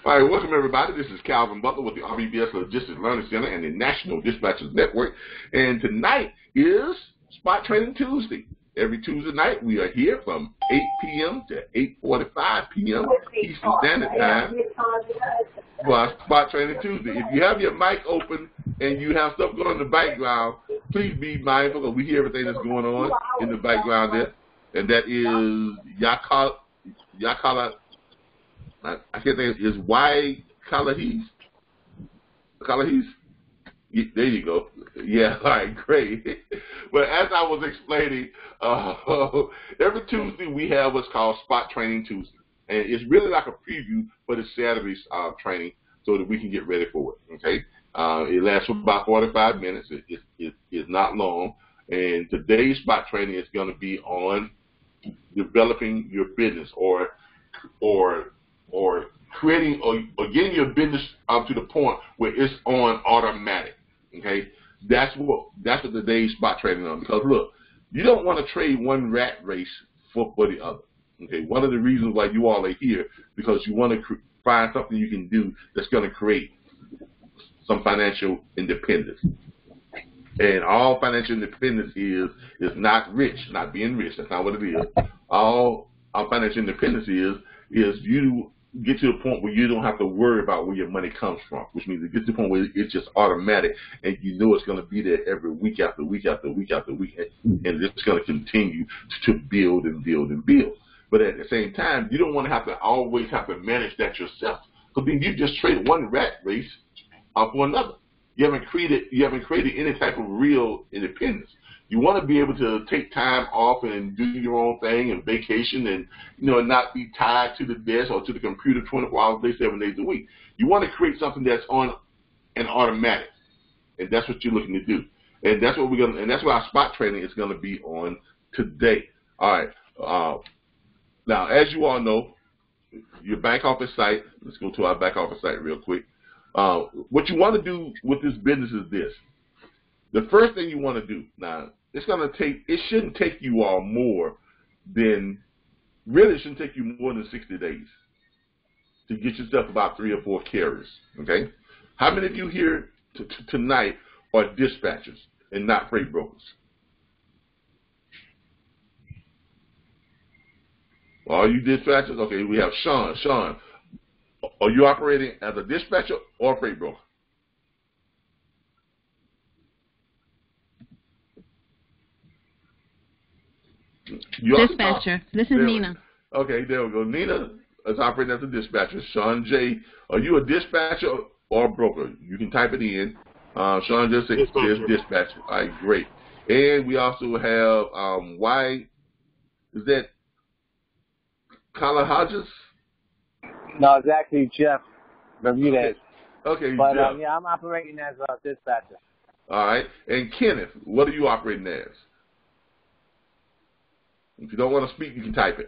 All right, welcome everybody. This is Calvin Butler with the RBBS Logistics Learning Center and the National Dispatchers Network. And tonight is Spot Training Tuesday. Every Tuesday night we are here from 8 p.m. to 8:45 p.m. Eastern Standard Time for our Spot Training Tuesday. If you have your mic open and you have stuff going in the background, please be mindful because we hear everything that's going on in the background there. And that is Yakala. I can't think is Y Kalahis. Kalahis? There you go. Yeah, all right, great. But as I was explaining, every Tuesday we have what's called Spot Training Tuesday. And it's really like a preview for the Saturday's training so that we can get ready for it, okay? It lasts for about 45 minutes. It's not long. And today's Spot Training is going to be on developing your business or creating or getting your business to the point where it's on automatic. Okay, that's what today's Spot Training on. Because look, you don't want to trade one rat race for the other. Okay, one of the reasons why you all are here because you want to find something you can do that's going to create some financial independence. And all financial independence is not rich, not being rich. That's not what it is. All financial independence is you get to a point where you don't have to worry about where your money comes from, which means it gets to the point where it's just automatic and you know it's going to be there every week after week after week after week, and it's going to continue to build and build and build. But at the same time, you don't want to always have to manage that yourself, because then you just trade one rat race for another. You haven't created any type of real independence. You want to be able to take time off and do your own thing and vacation and, not be tied to the desk or to the computer 24 hours a day, 7 days a week. You want to create something that's on an automatic, and that's what you're looking to do. And that's what that's what our Spot Training is going to be on today. All right. Now, as you all know, your back office site. Let's go to our back office site real quick. What you want to do with this business is this. The first thing you want to do now, it shouldn't take you all it shouldn't take you more than 60 days to get yourself about 3 or 4 carriers, okay? How many of you here tonight are dispatchers and not freight brokers? Are you dispatchers? Okay, we have Sean. Sean, are you operating as a dispatcher or a freight broker? Dispatcher. This is Nina. Okay, there we go. Nina is operating as a dispatcher. Sean J., are you a dispatcher or a broker? You can type it in. Sean just says dispatcher. All right, great. And we also have is that Kala Hodges? No, it's actually Jeff Bermudez. Okay, but Jeff. yeah, I'm operating as a dispatcher. All right. And Kenneth, what are you operating as? If you don't want to speak, you can type it.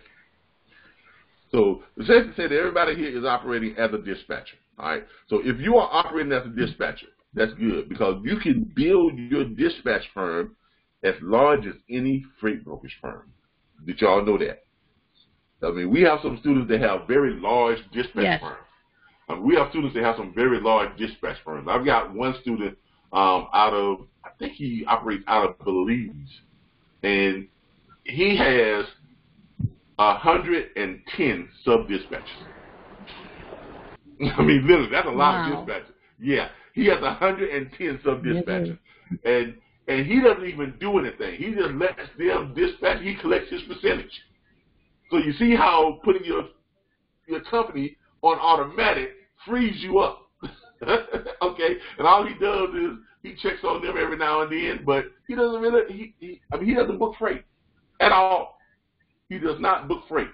So it's safe to say that everybody here is operating as a dispatcher. All right. So if you are operating as a dispatcher, that's good because you can build your dispatch firm as large as any freight brokerage firm. Did y'all know that? I mean, we have some students that have very large dispatch firms. We have students that have some very large dispatch firms. I've got one student I think he operates out of Belize, and he has 110 sub-dispatchers. I mean, literally, that's a lot of dispatchers. Yeah, he has 110 sub-dispatchers. And he doesn't even do anything. He just lets them dispatch. He collects his percentage. So you see how putting your company on automatic frees you up. Okay? And all he does is he checks on them every now and then, but he doesn't really, he doesn't book freight at all. He does not book freight.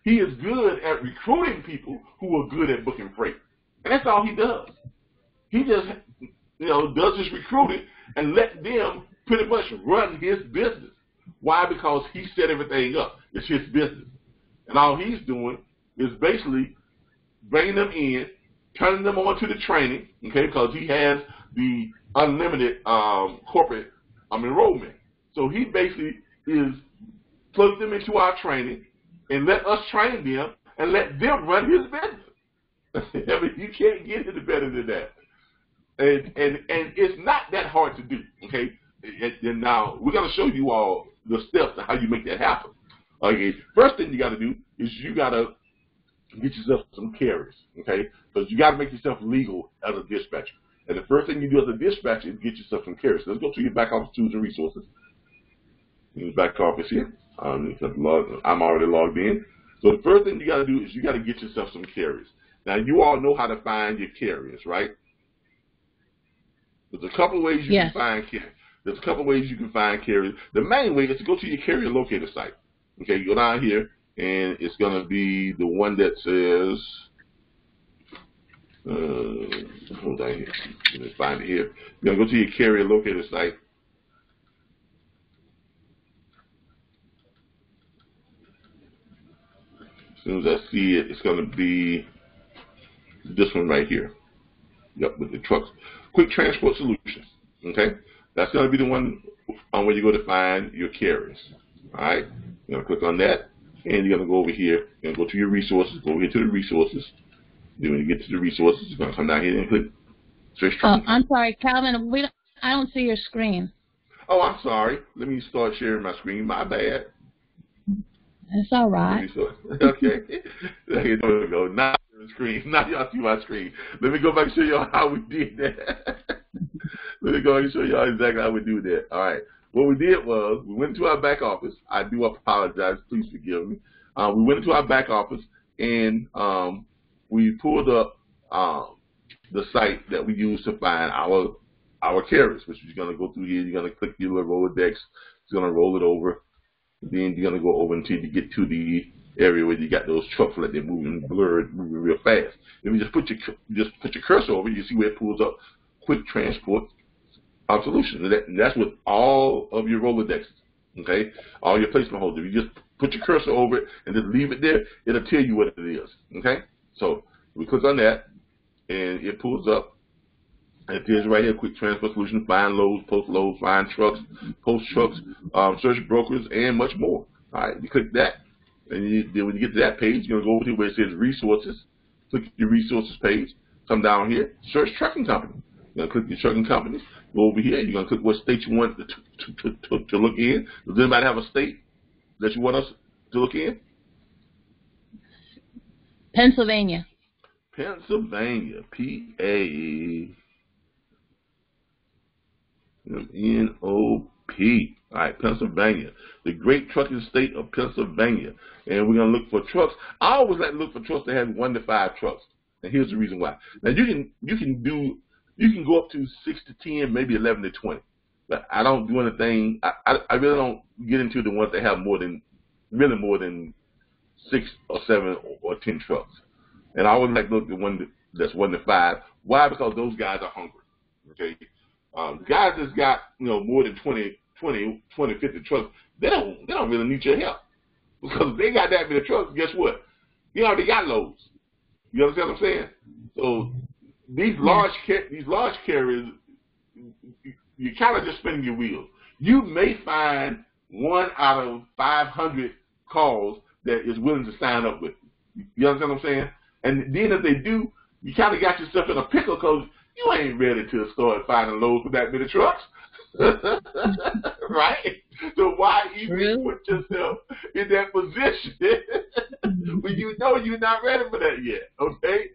He is good at recruiting people who are good at booking freight. And that's all he does. He just, does his recruiting and let them pretty much run his business. Why? Because he set everything up. It's his business. And all he's doing is basically bringing them in, turning them on to the training, okay, because he has the unlimited corporate enrollment. So he basically is plug them into our training and let us train them and let them run his business. I mean, you can't get any better than that. And it's not that hard to do, okay? And now we're going to show you all the steps of how you make that happen. Okay, first thing you got to do is you got to get yourself some carriers, okay? Because you got to make yourself legal as a dispatcher. And the first thing you do as a dispatcher is get yourself some carriers. Let's go to your back office tools and resources. In the back office here, I'm already logged in. So the first thing you got to do is you got to get yourself some carriers. Now you all know how to find your carriers, right? There's a couple of ways you can find carriers. There's a couple of ways you can find carriers. The main way is to go to your carrier locator site. Okay, you go down here, and it's going to be the one that says, hold on here. Let me find it here. You're going to go to your carrier locator site. As soon as I see it, it's going to be this one right here. Yep, with the trucks. Quick Transport Solutions. Okay, that's going to be the one where you go to find your carriers. All right, you're going to click on that, and you're going to go over here. You're going to go to your resources. Go over here to the resources. Then when you get to the resources, you're going to come down here and click search. Oh, I'm sorry, Calvin. I don't see your screen. Oh, I'm sorry. Let me start sharing my screen. My bad. That's all right. Okay. There we go. Now the screen. Now y'all see my screen. Let me go back and show y'all how we did that. Let me go and show y'all exactly how we do that. All right. What we did was we went to our back office. I do apologize. Please forgive me. We went into our back office and we pulled up the site that we use to find our carriers, which you're going to go through here. You're going to click your little Rolodex. It's going to roll it over. Then you're going to go over until you get to the area where you got those trucks like they're moving blurred, moving real fast. If you just put your cursor over, you see where it pulls up Quick Transport Solutions. And that's with all of your Rolodexes, okay? All your placement holders. If you just put your cursor over it and just leave it there, it'll tell you what it is, okay? So we click on that, and it pulls up. And it appears right here, Quick Transport Solutions, find loads, post loads, find trucks, post trucks, search brokers, and much more. All right, you click that, and then when you get to that page, you're going to go over to where it says Resources. Click your Resources page. Come down here, search trucking company. You're going to click your trucking companies. Go over here. You're going to click what state you want to look in. Does anybody have a state that you want us to look in? Pennsylvania. Pennsylvania, P-A. N-O-P. All right, Pennsylvania, the great trucking state of Pennsylvania. And we're going to look for trucks. I always like to look for trucks that have 1 to 5 trucks. And here's the reason why. Now, you can go up to 6 to 10, maybe 11 to 20. But I don't do anything. I really don't get into the ones that have more than 6 or 7 or 10 trucks. And I always like to look at the one that's 1 to 5. Why? Because those guys are hungry. Okay. The guys that's got more than 20, 50 trucks, they don't really need your help, because if they got that many trucks, guess what? You already got loads. You understand what I'm saying? So these large carriers, you're kind of just spinning your wheels. You may find 1 out of 500 calls that is willing to sign up with you. You understand what I'm saying? And then if they do, you kind of got yourself in a pickle, because you ain't ready to start finding loads with that many trucks. Right? So why even put yourself in that position when you know you're not ready for that yet? Okay?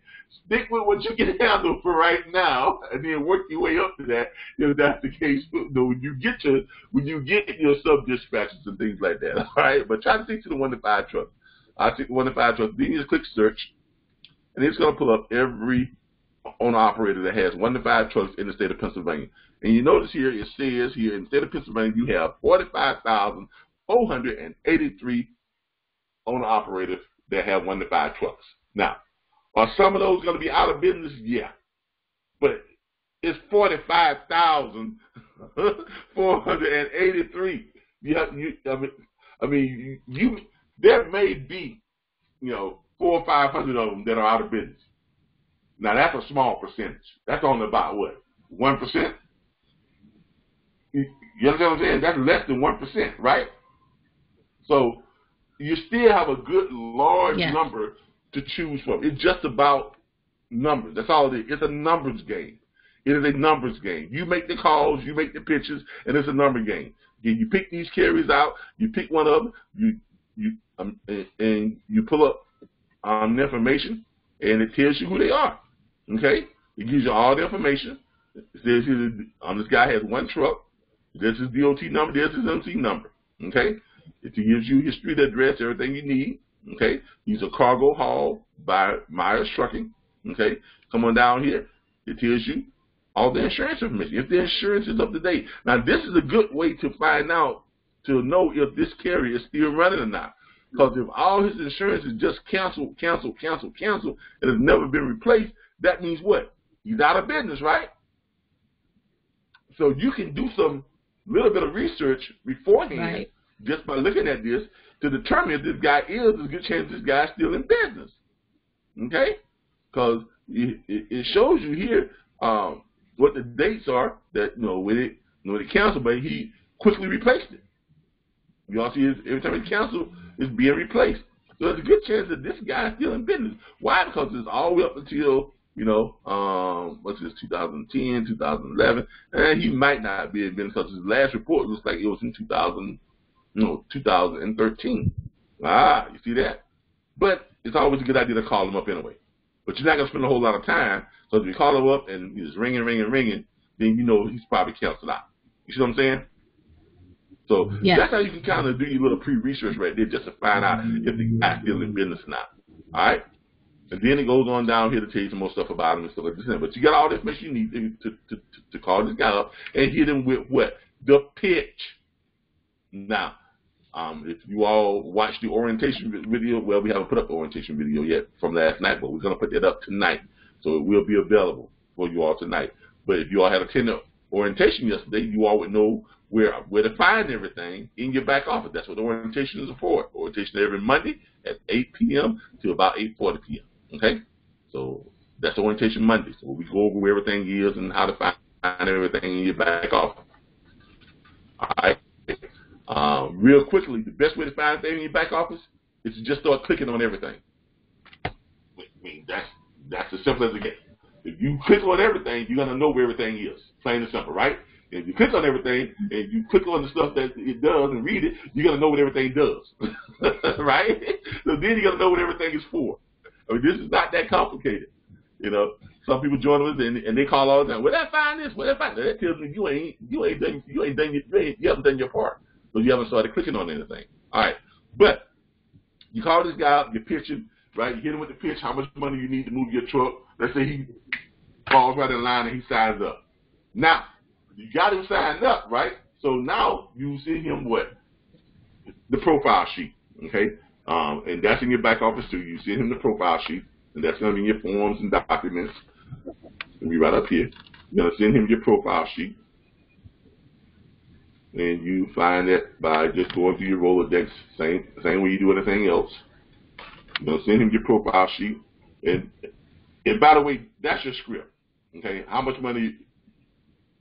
Stick with what you can handle for right now, and then work your way up to that if that's the case. When you get your sub dispatches and things like that. All right? But try to stick to the 1 to 5 trucks. I take the 1 to 5 trucks. Then you just click search, and it's going to pull up every owner operator that has 1 to 5 trucks in the state of Pennsylvania. And you notice here, it says here in the state of Pennsylvania, you have 45,483 owner operators that have 1 to 5 trucks. Now, are some of those going to be out of business? Yeah. But it's 45,483. There may be, 400 or 500 of them that are out of business. Now, that's a small percentage. That's only about, what, 1%? You understand what I'm saying? That's less than 1%, right? So you still have a good large number to choose from. It's just about numbers. That's all it is. It's a numbers game. It is a numbers game. You make the calls, you make the pitches, and it's a number game. You pick these carriers out, you pick one of them, and you pull up the information, and it tells you who they are. Okay? It gives you all the information. It says here, this guy has one truck. This is DOT number. This is MC number. Okay? It gives you his street address, everything you need. Okay? He's a cargo haul by Myers Trucking. Okay? Come on down here. It tells you all the insurance information, if the insurance is up to date. Now, this is a good way to find out, to know if this carrier is still running or not. Because if all his insurance is just canceled, and has never been replaced, that means what? He's out of business, right? So you can do some little bit of research beforehand, just by looking at this, to determine if this guy is, there's a good chance this guy is still in business. Okay? Because it shows you here what the dates are that, when it canceled, but he quickly replaced it. You all see every time it canceled, it's being replaced. So there's a good chance that this guy is still in business. Why? Because it's all the way up until, what's this, 2010, 2011, and he might not be in business because his last report looks like it was in 2013. You see that? But it's always a good idea to call him up anyway. But you're not going to spend a whole lot of time, because if you call him up and he's ringing, then you know he's probably canceled out. You see what I'm saying? So that's how you can kind of do your little pre-research right there, just to find out if the guy's still in business or not. All right? And then it goes on down here to tell you some more stuff about him and stuff like this. But you got all the information you need to call this guy up and hit him with what? The pitch. Now, if you all watched the orientation video, well, we haven't put up the orientation video yet from last night, but we're going to put that up tonight. So it will be available for you all tonight. But if you all had attended orientation yesterday, you all would know where to find everything in your back office. That's what the orientation is for. Orientation every Monday at 8 p.m. to about 8:40 p.m. Okay? So that's orientation Monday. So we go over where everything is and how to find everything in your back office. All right? Real quickly, the best way to find things in your back office is to just start clicking on everything. I mean, that's as simple as it gets. If you click on everything, you're going to know where everything is. Plain and simple, right? And if you click on everything and you click on the stuff that it does and read it, you're going to know what everything does. Right? So then you're going to know what everything is for. I mean, this is not that complicated. Some people join us and they call all the time, where did I find this? Where did I find that? That tells me you haven't done your part. So you haven't started clicking on anything. All right. But you call this guy up, you're pitching, right? You hit him with the pitch, how much money you need to move your truck. Let's say he falls right in line and he signs up. Now, you got him signed up, right? So now you send him what? The profile sheet, okay? And that's in your back office too. You send him the profile sheet, and that's going to be in your forms and documents. It'll be right up here. You're going to send him your profile sheet. And you find that by just going through your Rolodex, same way you do anything else. You're going to send him your profile sheet. And by the way, that's your script. Okay? How much money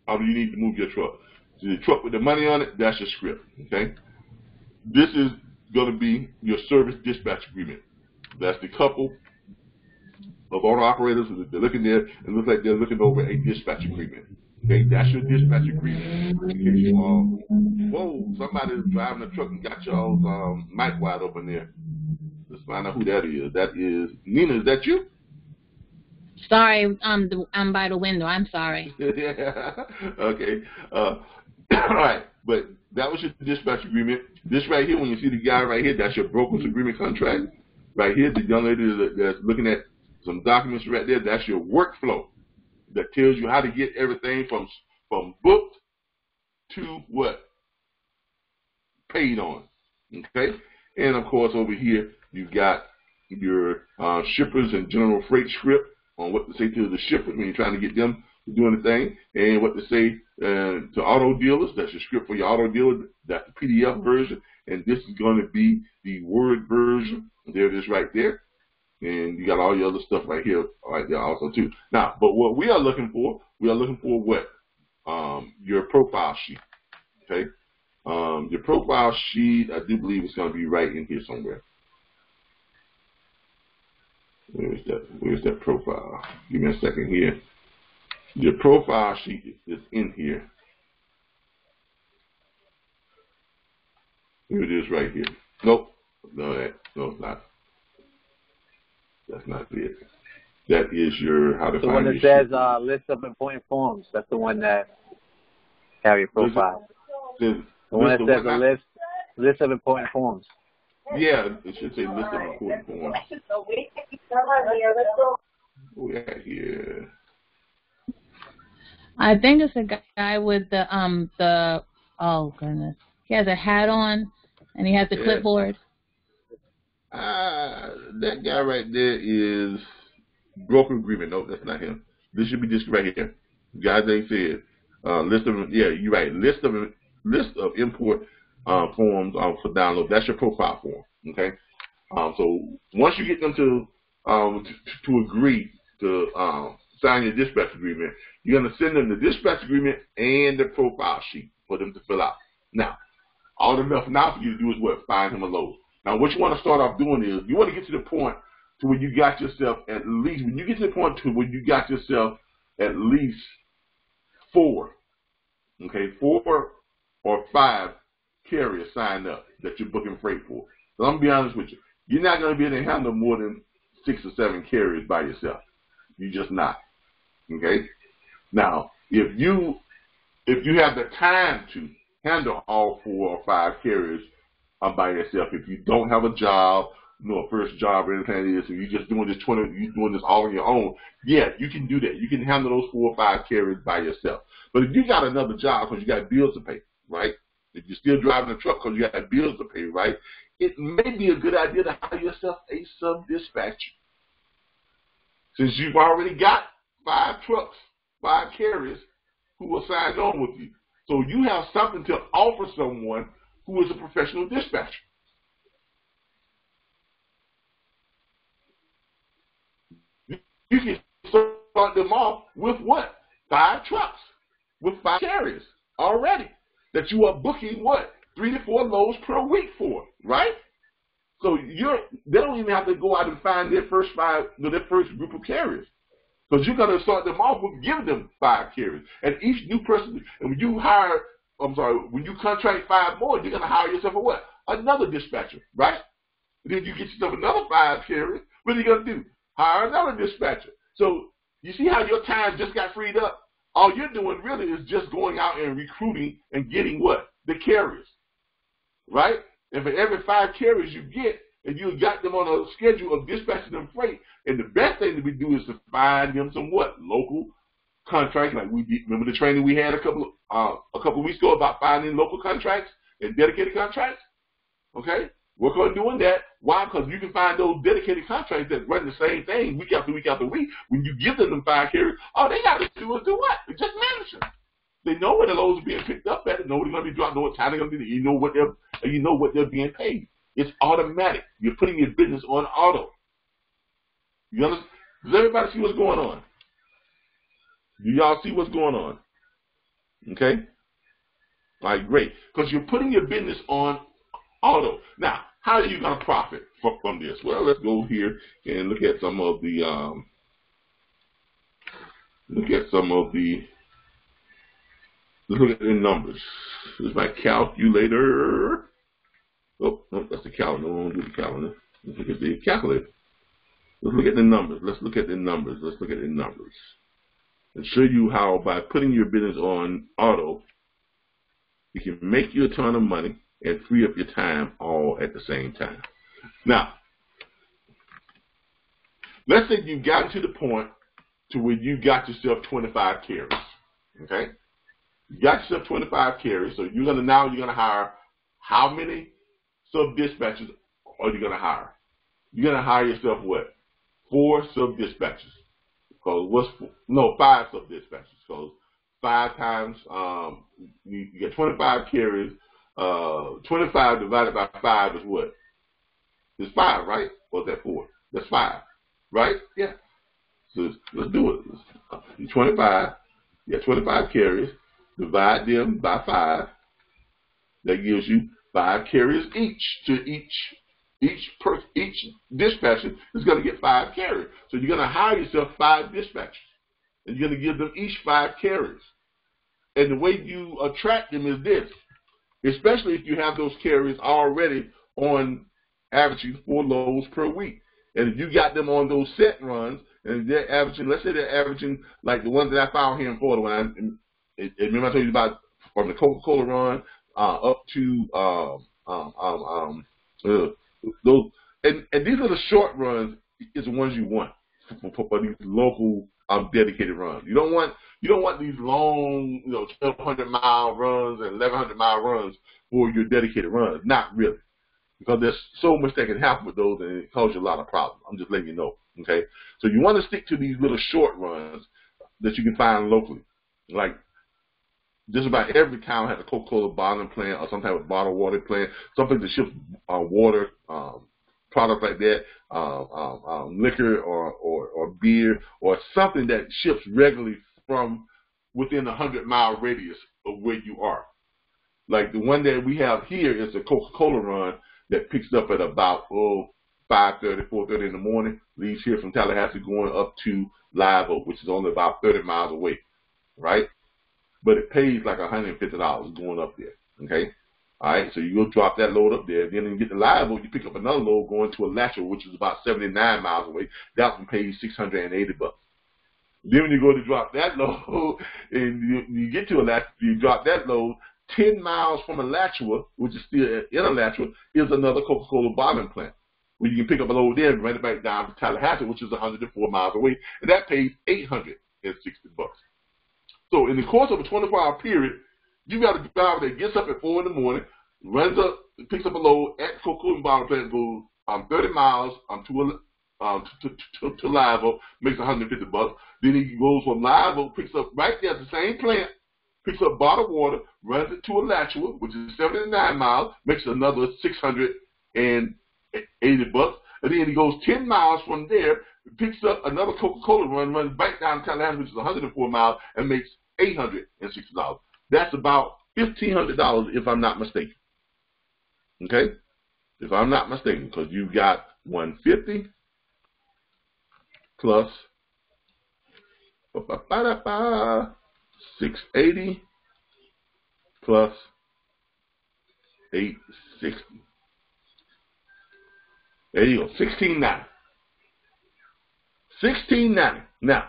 do you need to move your truck? So the truck with the money on it, that's your script. Okay? This is going to be your service dispatch agreement. That's the couple of auto operators that they're looking there and look like they're looking over a dispatch agreement. Okay, that's your dispatch agreement. In case you all, whoa, somebody's driving a truck and got y'all's mic wide open there. Let's find out who that is. That is Nina. Is that you? Sorry, I'm by the window. I'm sorry. Okay. All right, but that was your dispatch agreement. This right here, when you see the guy right here, that's your brokerage agreement contract. Right here, the young lady that's looking at some documents right there, that's your workflow. That tells you how to get everything from booked to what? Paid on. Okay? And, of course, over here, you've got your shippers and general freight script on what to say to the shipper when you're trying to get them to do anything, and what to say to auto dealers. That's your script for your auto dealer. That's the PDF version, and this is going to be the Word version. There it is right there. And you got all your other stuff right here, right there also too. Now, but what we are looking for what? Your profile sheet. Okay? Your profile sheet, I do believe it's going to be right in here somewhere. Where's that profile? Give me a second here. Your profile sheet is in here. Here it is right here. Nope. No, it's not. That's not it. That is your how to the find one that says list of important forms. That's the one that have your profile. The one that says a list of important forms. Yeah, it should say list of important forms. Where we at here? I think it's a guy with the oh goodness. He has a hat on and he has the clipboard. That guy right there is broker agreement. No, that's not him. This should be this right here. Guys, they said list of you're right. List of import forms for download. That's your profile form. Okay. So once you get them to agree to sign your dispatch agreement, you're gonna send them the dispatch agreement and the profile sheet for them to fill out. Now, all enough now for you to do is what? Find him a load. Now, what you want to start off doing is you want to get to the point to where you got yourself at least, when you get to the point to where you got yourself at least 4, okay, 4 or 5 carriers signed up that you're booking freight for. So I'm going to be honest with you. You're not going to be able to handle more than 6 or 7 carriers by yourself. You're just not, okay? Now, if you have the time to handle all 4 or 5 carriers by yourself, if you don't have a job, a first job or anything like this, and you're just doing this you're doing this all on your own, yeah, you can do that. You can handle those 4 or 5 carriers by yourself. But if you got another job because you got bills to pay, right? If you're still driving a truck because you got bills to pay, right? It may be a good idea to hire yourself a sub-dispatcher. Since you've already got 5 trucks, 5 carriers who are signed on with you. So you have something to offer someone who is a professional dispatcher. You can start them off with what? 5 trucks, with 5 carriers already that you are booking what? 3 to 4 loads per week for, right? So they don't even have to go out and find their first group of carriers. Because you're going to start them off with giving them 5 carriers. And each new person, and when you contract 5 more, you're going to hire yourself another dispatcher, right? And then you get yourself another 5 carriers. What are you going to do? Hire another dispatcher. So you see how your time just got freed up? All you're doing really is just going out and recruiting and getting what? The carriers, right? And for every 5 carriers you get, and you got them on a schedule of dispatching them freight, and the best thing that we do is to find them some local contracts. Like remember the training we had a couple of weeks ago about finding local contracts and dedicated contracts? Okay? Work on doing that. Why? Because you can find those dedicated contracts that run the same thing week after week after week. When you give them 5 carriers, all they got to do is do what? They just manage them. They know where the loads are being picked up at. They know where they're going to be dropped. Know what time they're going to be. You know what they're being paid. It's automatic. You're putting your business on auto. You understand? Does everybody see what's going on? Do y'all see what's going on? Okay? All right, great. Because you're putting your business on auto. Now, how are you going to profit from this? Well, let's go here and look at some of the let's look at the numbers. This is my calculator. Oh, no, that's the calendar. We won't do the calendar. Let's look at the calculator. Let's look at the numbers. Let's look at the numbers. And show you how by putting your business on auto, you can make you a ton of money and free up your time all at the same time. Now, let's say you've gotten to the point to where you got yourself 25 carriers. Okay? You got yourself 25 carriers, so you're gonna hire how many sub-dispatchers are you gonna hire? You're gonna hire yourself what? 4 sub-dispatchers. Because 5 sub-dispatchers. Because 5 times you get 25 carriers. 25 divided by 5 is what? It's 5, right? Or is that 4? That's 5, right? Yeah. So let's do it. 25. You got 25 carriers. Divide them by 5. That gives you 5 carriers each to each each dispatcher is going to get 5 carriers. So you're going to hire yourself 5 dispatchers, and you're going to give them each 5 carriers. And the way you attract them is this, especially if you have those carriers already on averaging 4 loads per week. And if you got them on those set runs, and they're averaging, let's say they're averaging like the ones that I found here in Florida when remember I told you about from the Coca-Cola run up to those, and these are the short runs is the ones you want for these local dedicated runs. You don't want these long 1,200-mile runs and 1,100-mile runs for your dedicated runs. Not really. Because there's so much that can happen with those, and it causes you a lot of problems. I'm just letting you know, okay? So you want to stick to these little short runs that you can find locally. Like just about every town has a Coca-Cola bottling plant or some type of bottled water plant, something that ships water, products like that, liquor or beer, or something that ships regularly from within a 100-mile radius of where you are. Like the one that we have here is a Coca-Cola run that picks up at about 5:30, 4:30 in the morning, leaves here from Tallahassee going up to Live Oak, which is only about 30 miles away, right? But it pays like $150 going up there, okay? All right, so you go drop that load up there. Then when you get to Live Oak, you pick up another load going to Alachua, which is about 79 miles away. That one pays $680. Then when you go to drop that load, and you get to Alachua, you drop that load, 10 miles from Alachua, which is still in Alachua, is another Coca-Cola bottling plant, where you can pick up a load there and run it back down to Tallahassee, which is 104 miles away, and that pays $860. So in the course of a 24-hour period, you got a driver that gets up at 4 in the morning, runs up, picks up a load at Coca-Cola bottling plant, goes 30 miles to Live Oak, makes $150. Then he goes from Live Oak, picks up right there at the same plant, picks up bottled water, runs it to Alachua, which is 79 miles, makes another $680, and then he goes 10 miles from there, picks up another Coca-Cola run, runs back down to Tallahassee, which is 104 miles, and makes $860. That's about $1,500 if I'm not mistaken. Okay? If I'm not mistaken, because you've got 150 plus 680 plus 860. There you go, $1,690. $1,690. Now,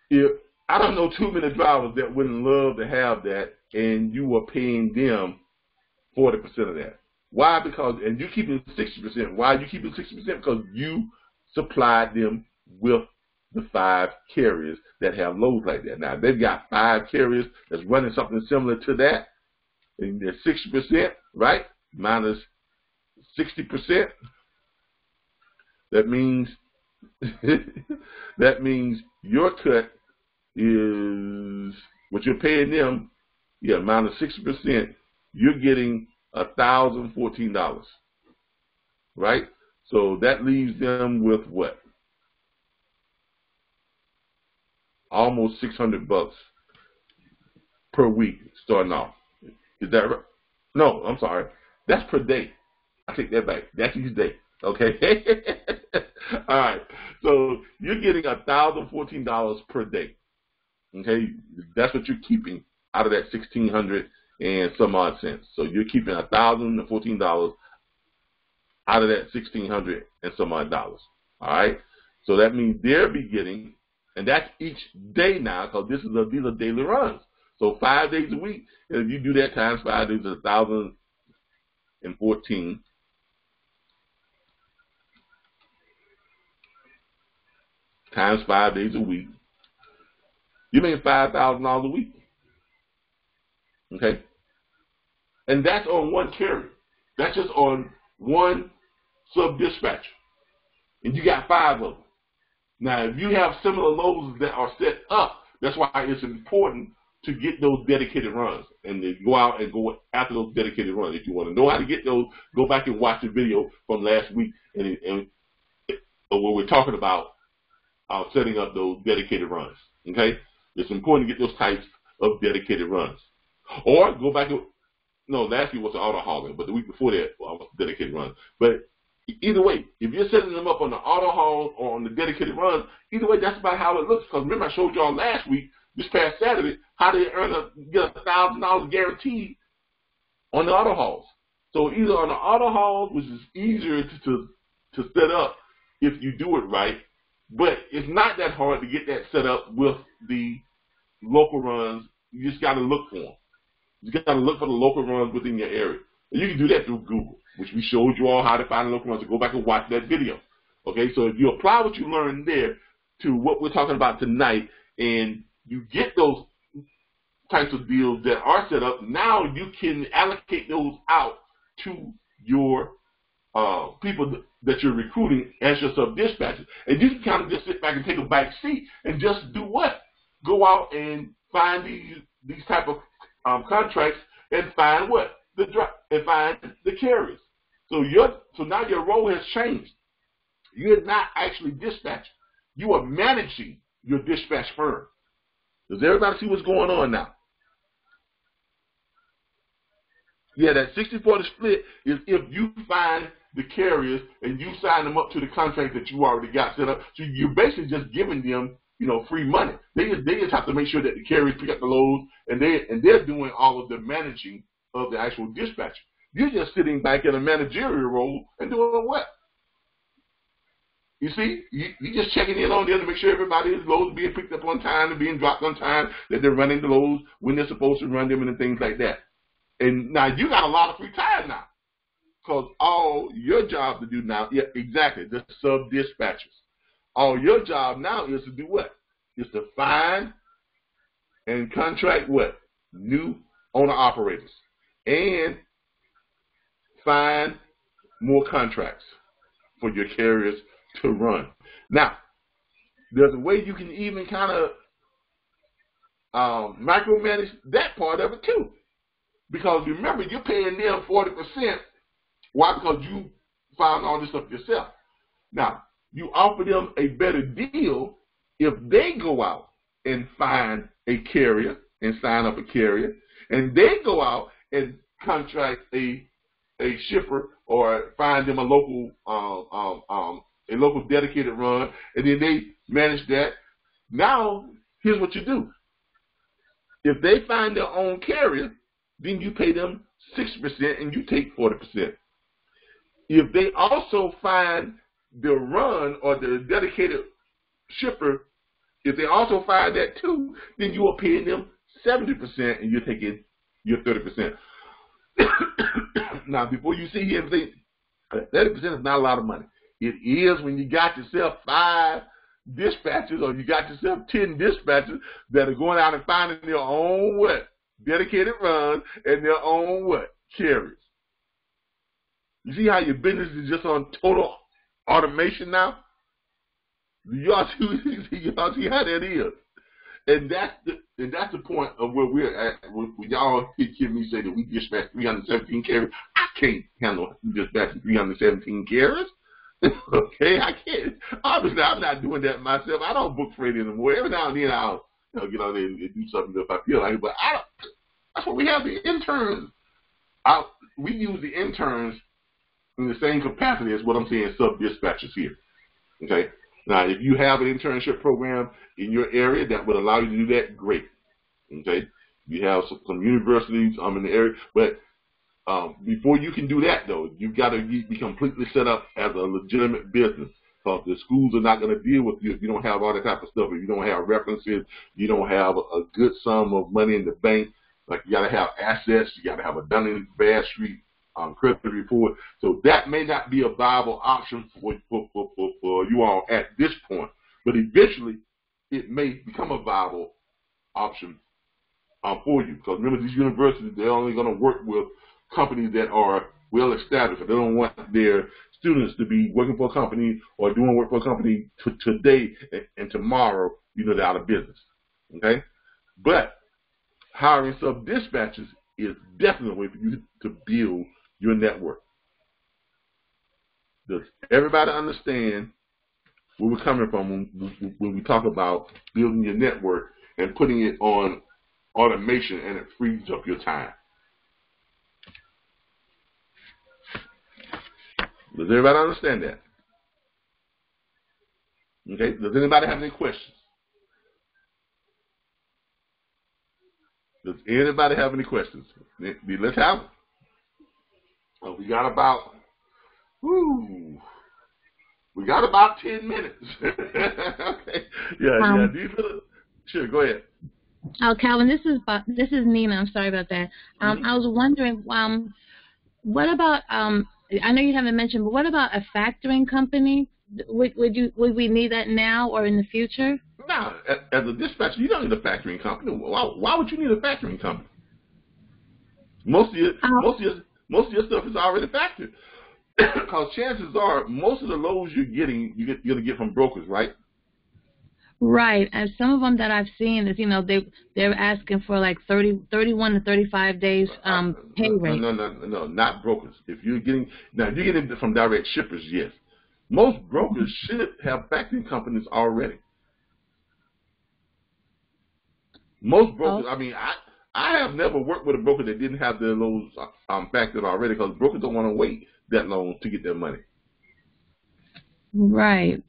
if I don't know too many drivers that wouldn't love to have that, and you are paying them 40% of that. Why? Because, and you keep it 60%. Why are you keeping 60%? Because you supplied them with the 5 carriers that have loads like that. Now, they've got 5 carriers that's running something similar to that, and they're 60%, right? Minus 60%. That means your cut is what you're paying them. Yeah, minus 60%. You're getting $1,014, right? So that leaves them with what? Almost $600 per week starting off. Is that right? No, I'm sorry. That's per day. I take that back. That's each day. Okay. All right. So you're getting $1,014 per day. Okay. That's what you're keeping out of that $1,600 and some odd cents. So you're keeping $1,014 out of that $1,600 and some odd dollars. All right. So that means they'll be getting, and that's each day now, because these are daily runs. So 5 days a week, and if you do that times 5 days, it's 1,014 times 5 days a week. You make $5,000 a week. Okay? And that's on one carrier. That's just on one sub-dispatcher. And you got 5 of them. Now, if you have similar loads that are set up, that's why it's important to get those dedicated runs and to go out and go after those dedicated runs. If you want to know how to get those, go back and watch the video from last week and where we're talking about setting up those dedicated runs. Okay? It's important to get those types of dedicated runs. Or go back No, last week was the auto hauler, but the week before that was dedicated runs. But either way, if you're setting them up on the auto haul or on the dedicated runs, either way, that's about how it looks. Because remember, I showed y'all last week, this past Saturday, how they get $1,000 guaranteed on the auto hauls. So either on the auto hauls, which is easier to set up if you do it right, but it's not that hard to get that set up with the local runs. You just got to look for them. You got to look for the local runs within your area. And you can do that through Google, which we showed you all how to find the local runs. So go back and watch that video. Okay, so if you apply what you learned there to what we're talking about tonight, and you get those types of deals that are set up, now you can allocate those out to your people that you're recruiting as your sub-dispatchers. And you can kind of just sit back and take a back seat and just do what? Go out and find these type of contracts and find what? And find the carriers. So now your role has changed. You're not actually dispatching. You are managing your dispatch firm. Does everybody see what's going on now? Yeah, that 60-40 split is if you find the carriers and you sign them up to the contract that you already got set up. So you're basically just giving them, free money. They just have to make sure that the carriers pick up the loads, and they're doing all of the managing of the actual dispatcher. You're just sitting back in a managerial role and doing what? You see, you're just checking in on them to make sure everybody's loads are being picked up on time and being dropped on time, that they're running the loads when they're supposed to run them and things like that. And now you got a lot of free time now, because all your job to do now, yeah, exactly, the sub-dispatchers. All your job now is to do what? Is to find and contract what? New owner-operators. And find more contracts for your carriers to run. Now, there's a way you can even kind of micromanage that part of it too. Because remember, you're paying them 40%. Why? Because you found all this stuff yourself. Now, you offer them a better deal if they go out and find a carrier and sign up a carrier, and they go out and contract a shipper or find them a local dedicated run, and then they manage that. Now, here's what you do. If they find their own carrier, then you pay them 6% and you take 40%. If they also find the run or the dedicated shipper, if they also find that too, then you are paying them 70% and you're taking your 30%. Now, before you sit here and think 30% is not a lot of money. It is when you got yourself 5 dispatchers or you got yourself 10 dispatchers that are going out and finding their own what? Dedicated runs and their own what? Carriers. You see how your business is just on total automation now? Y'all see how that is. And that's the point of where we're at. When y'all hear me say that we dispatch 317 carriers, I can't handle dispatching 317 carriers. Okay, I can't. Obviously, I'm not doing that myself. I don't book freight anymore. Every now and then I'll get on there and do something if I feel like it. But I don't. That's what we have the interns. We use the interns in the same capacity as what I'm saying sub-dispatchers here. Okay. Now, if you have an internship program in your area that would allow you to do that, great. Okay. You have some universities in the area, but before you can do that, though, you've got to be completely set up as a legitimate business. Because the schools are not going to deal with you if you don't have all that type of stuff. If you don't have references, you don't have a good sum of money in the bank. Like you got to have assets, you got to have a Dun & Bradstreet credit report. So that may not be a viable option for you all at this point. But eventually, it may become a viable option for you. Because remember, these universities, they're only going to work with companies that are well established. They don't want their students to be working for a company or doing work for a company today and tomorrow, they're out of business. Okay? But hiring sub-dispatchers is definitely a way for you to build your network. Does everybody understand where we're coming from when we talk about building your network and putting it on automation and it frees up your time? Does everybody understand that? Okay. Does anybody have any questions? Does anybody have any questions? Let's have them. Oh, we got about 10 minutes. Okay. Yeah. Sure, go ahead. Oh, Calvin, this is Nina. I'm sorry about that. I was wondering, what about I know you haven't mentioned, but what about a factoring company? Would we need that now or in the future? No, as a dispatcher, you don't need a factoring company. Why would you need a factoring company? Most of your stuff is already factored. Because chances are, most of the loads you're going to get from brokers, right? Right, and some of them that I've seen is, they're asking for like 31 to 35 days pay rate. No, not brokers. If you're getting it from direct shippers, yes. Most brokers should have factoring companies already. Most brokers, I have never worked with a broker that didn't have their loads factored already, because brokers don't want to wait that long to get their money. Right.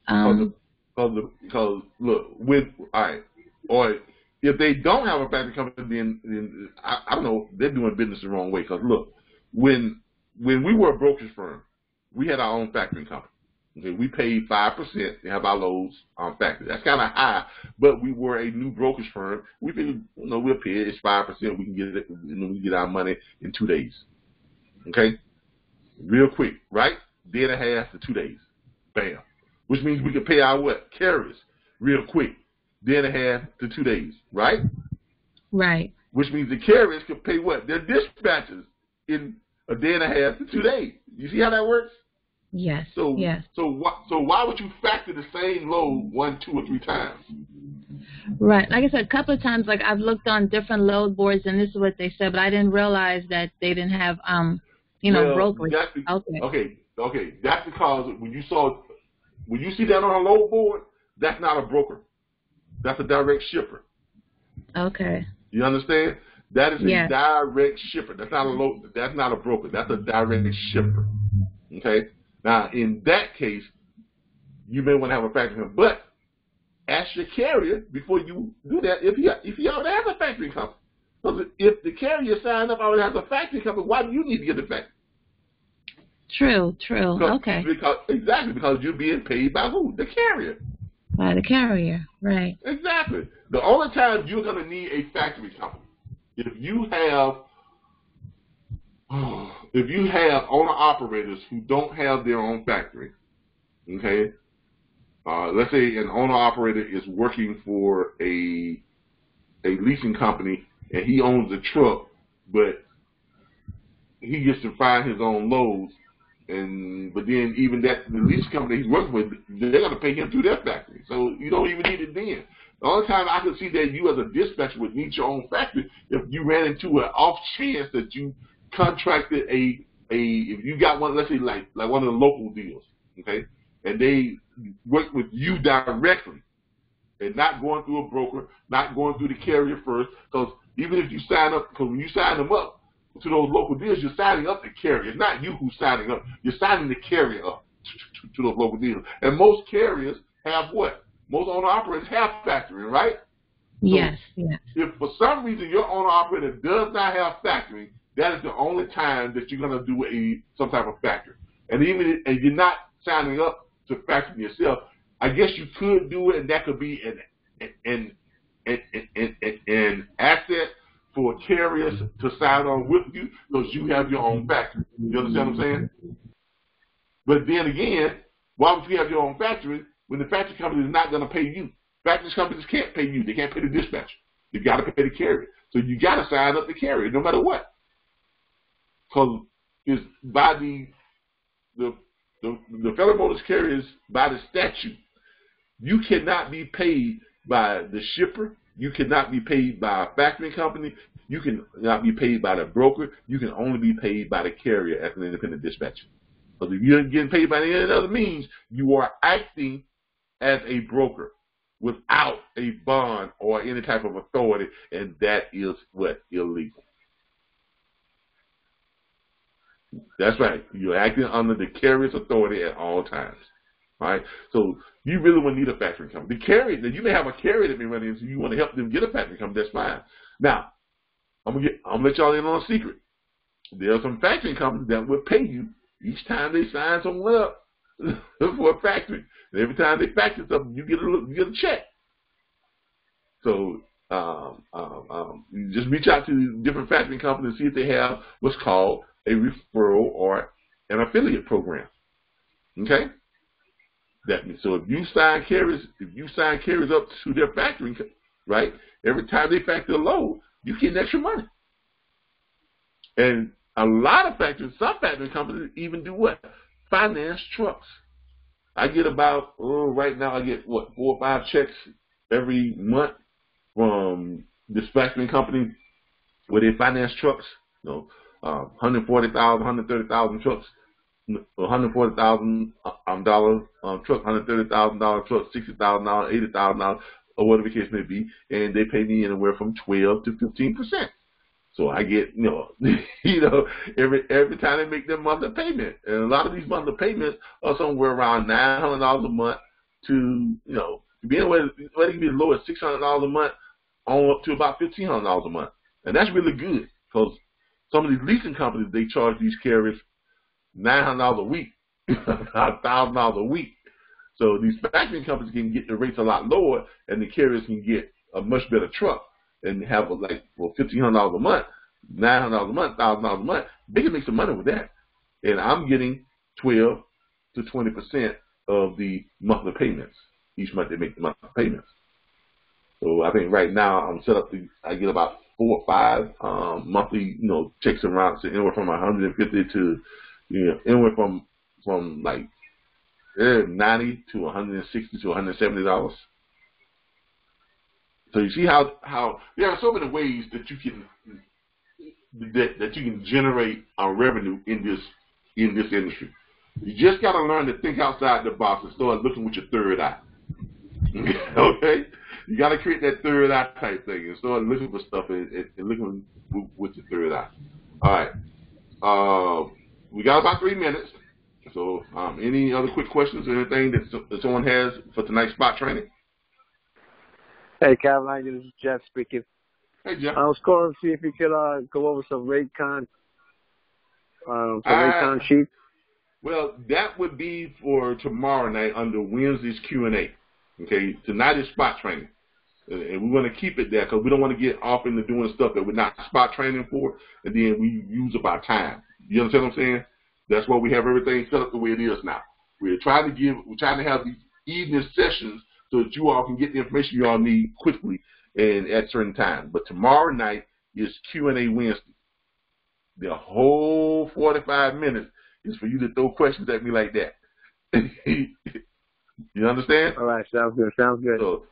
Because look, or if they don't have a factoring company, then I don't know, they're doing business the wrong way. Because look, when we were a brokerage firm, we had our own factoring company. Okay, we paid 5% to have our loads factored. That's kind of high, but we were a new brokerage firm. We paid, we'll pay it. It's 5%. We can get it. We get our money in 2 days. Okay, real quick, right? Day and a half to 2 days. Bam. Which means we can pay our carriers real quick. Day and a half to 2 days, right? Right. Which means the carriers can pay their dispatchers in a day and a half to 2 days. You see how that works? Yes. Yes. So why would you factor the same load 1, 2, or 3 times? Right. Like I said, a couple of times, like I've looked on different load boards, and this is what they said, but I didn't realize that they didn't have, brokerage. Okay. That's because when you see that on a load board, that's not a broker. That's a direct shipper. Okay. You understand? That is a direct shipper. That's not a load. That's not a broker. That's a direct shipper. Okay. Now, in that case, you may want to have a factoring company, but ask your carrier before you do that if he already has a factoring company. Because if the carrier signed up already has a factoring company, why do you need to get the factory? True. Okay. Because you're being paid by who? The carrier. By the carrier, right. Exactly. The only time you're going to need a factory company, if you have owner-operators who don't have their own factory, okay, let's say an owner-operator is working for a leasing company and he owns a truck, but he gets to find his own loads, but then even the leasing company he's working with, they're going to pay him through their factory. So you don't even need it then. The only time I could see that you as a dispatcher would need your own factory if you ran into an off chance that you contracted if you got one, let's say like one of the local deals, okay, and they work with you directly and not going through a broker, not going through the carrier first, because even if you sign up, because when you sign them up to those local deals, you're signing up the carrier. It's not you who's signing up. You're signing the carrier up to those local deals. And most carriers have what? Most owner-operators have factoring, right? Yes. If for some reason your owner-operator does not have factoring, that is the only time that you're going to do some type of factor. And even if you're not signing up to factor yourself, I guess you could do it, and that could be an asset for carriers to sign on with you because you have your own factory. You understand what I'm saying? But then again, why would you have your own factory when the factory company is not going to pay you? Factory companies can't pay you. They can't pay the dispatcher. You got to pay the carrier. So you got to sign up the carrier no matter what. Because it's by the Federal Motors carriers, by the statute, you cannot be paid by the shipper. You cannot be paid by a factoring company. You cannot be paid by the broker. You can only be paid by the carrier as an independent dispatcher. Because if you're getting paid by any other means, you are acting as a broker without a bond or any type of authority, and that is what? Illegal. That's right. You're acting under the carrier's authority at all times. All right? So you really wouldn't need a factoring company. The carrier, you may have a carrier that may run into you want to help them get a factoring company. That's fine. Now, I'm gonna let y'all in on a secret. There are some factoring companies that will pay you each time they sign someone up for a factory. And every time they factor something, you get a check. So you just reach out to different factoring companies and see if they have what's called a referral or an affiliate program. Okay? That means, so if you sign carriers up to their factoring, right? Every time they factor a load, you get extra money. And a lot of some factoring companies even do what? Finance trucks. I get about, right now I get, 4 or 5 checks every month from this factoring company where they finance trucks, 140,000, 130,000 trucks, $140,000 truck, $130,000 truck, $60,000, $80,000, or whatever the case may be, and they pay me anywhere from 12 to 15%. So I get, every time they make their monthly payment, and a lot of these monthly payments are somewhere around $900 a month to, be anywhere, it can be as low as $600 a month on up to about $1,500 a month, and that's really good because some of these leasing companies, they charge these carriers $900 a week, $1,000 a week. So these factoring companies can get the rates a lot lower, and the carriers can get a much better truck and have $1,500 a month, $900 a month, $1,000 a month. They can make some money with that, and I'm getting 12 to 20% of the monthly payments. Each month they make the monthly payments. So I think right now I'm set up I get about 4 or 5 monthly, checks around, so anywhere from 150 to, anywhere from like 90 to 160 to $170. So you see how there are so many ways that you can generate revenue in this industry. You just got to learn to think outside the box and start looking with your third eye. Okay, you got to create that third eye type thing and start looking for stuff and looking with your third eye. All right, we got about 3 minutes. So, any other quick questions or anything that someone has for tonight's spot training? Hey, Carolina, this is Jeff speaking. Hey, Jeff. I was calling to see if you could go over some rate-con sheets. Well, that would be for tomorrow night under Wednesday's Q&A. Okay, tonight is spot training, and we want to keep it there because we don't want to get off into doing stuff that we're not spot training for, and then we use up our time. You understand what I'm saying? That's why we have everything set up the way it is now. We're trying to have these evening sessions so that you all can get the information you all need quickly and at certain times. But tomorrow night is Q&A Wednesday. The whole 45 minutes is for you to throw questions at me like that. You understand? All right, sounds good.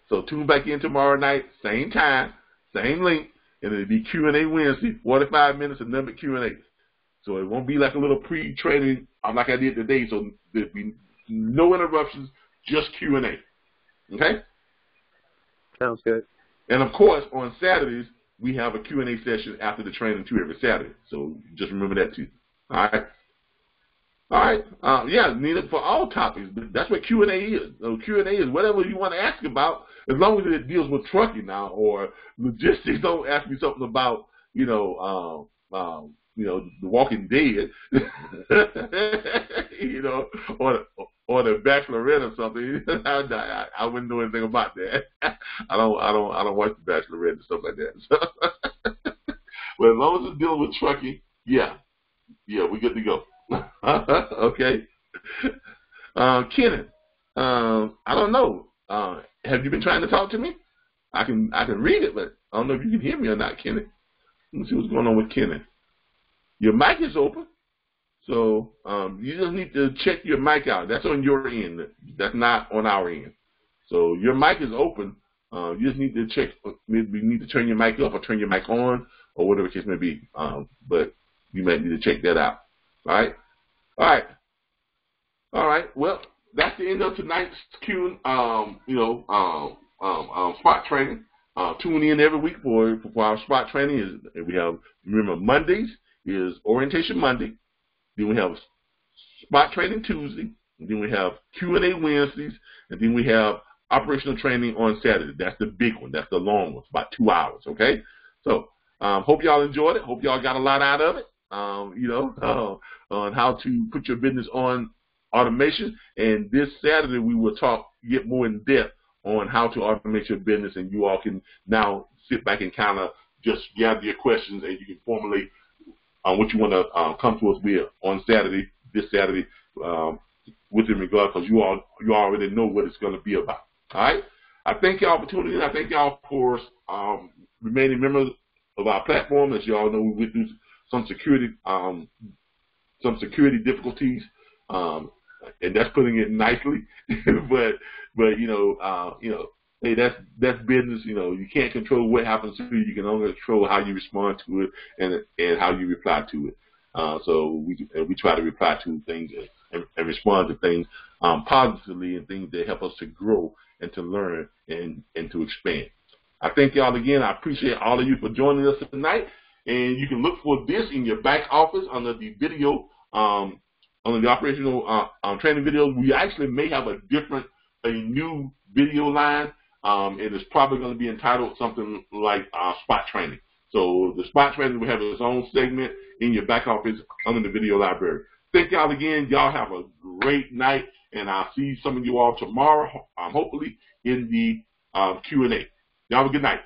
So tune back in tomorrow night, same time, same link, and it'll be Q&A Wednesday, 45 minutes of nothing but Q&A. So it won't be like a little pre-training like I did today. So there'll be no interruptions, just Q&A. Okay? Sounds good. And of course, on Saturdays we have a Q&A session after the training too every Saturday. So just remember that too. All right. All right. Yeah, need it for all topics. That's what Q&A is. So Q&A is whatever you want to ask about, as long as it deals with trucking now or logistics. Don't ask me something about the Walking Dead, or the Bachelorette or something. I wouldn't know anything about that. I don't watch the Bachelorette and stuff like that. So, but as long as it's dealing with trucking, yeah, we're good to go. Okay. Kenan, I don't know. Have you been trying to talk to me? I can read it, but I don't know if you can hear me or not, Kenan. Let's see what's going on with Kenan. Your mic is open, so you just need to check your mic out. That's on your end. That's not on our end. So your mic is open. You just need to check. Maybe you need to turn your mic off or turn your mic on or whatever the case may be. But you might need to check that out. All right. Well, that's the end of tonight's spot training. Tune in every week for our spot training. We have, remember, Mondays is Orientation Monday. Then we have spot trading Tuesday. And then we have Q&A Wednesdays. And then we have operational training on Saturday. That's the big one. That's the long one. It's about 2 hours, okay? So hope y'all enjoyed it. Hope y'all got a lot out of it, on how to put your business on automation. And this Saturday we will get more in depth on how to automate your business, and you all can now sit back and kind of just gather your questions, and you can formulate what you want to come to us with on Saturday, this Saturday, within regard, because you already know what it's going to be about. All right. I thank y'all for tuning in. I thank y'all for remaining members of our platform. As y'all know, we went through some security difficulties, and that's putting it nicely. but hey, that's business. You can't control what happens to you. You can only control how you respond to it and how you reply to it. So we try to reply to things and respond to things positively, and things that help us to grow and to learn and to expand. I thank y'all again. I appreciate all of you for joining us tonight. And you can look for this in your back office under the video, under the operational training videos. We actually may have a new video line, and it's probably going to be entitled something like spot training. So the spot training will have its own segment in your back office under the video library. Thank y'all again. Y'all have a great night, and I'll see some of you all tomorrow, hopefully in the Q&A. Y'all have a good night.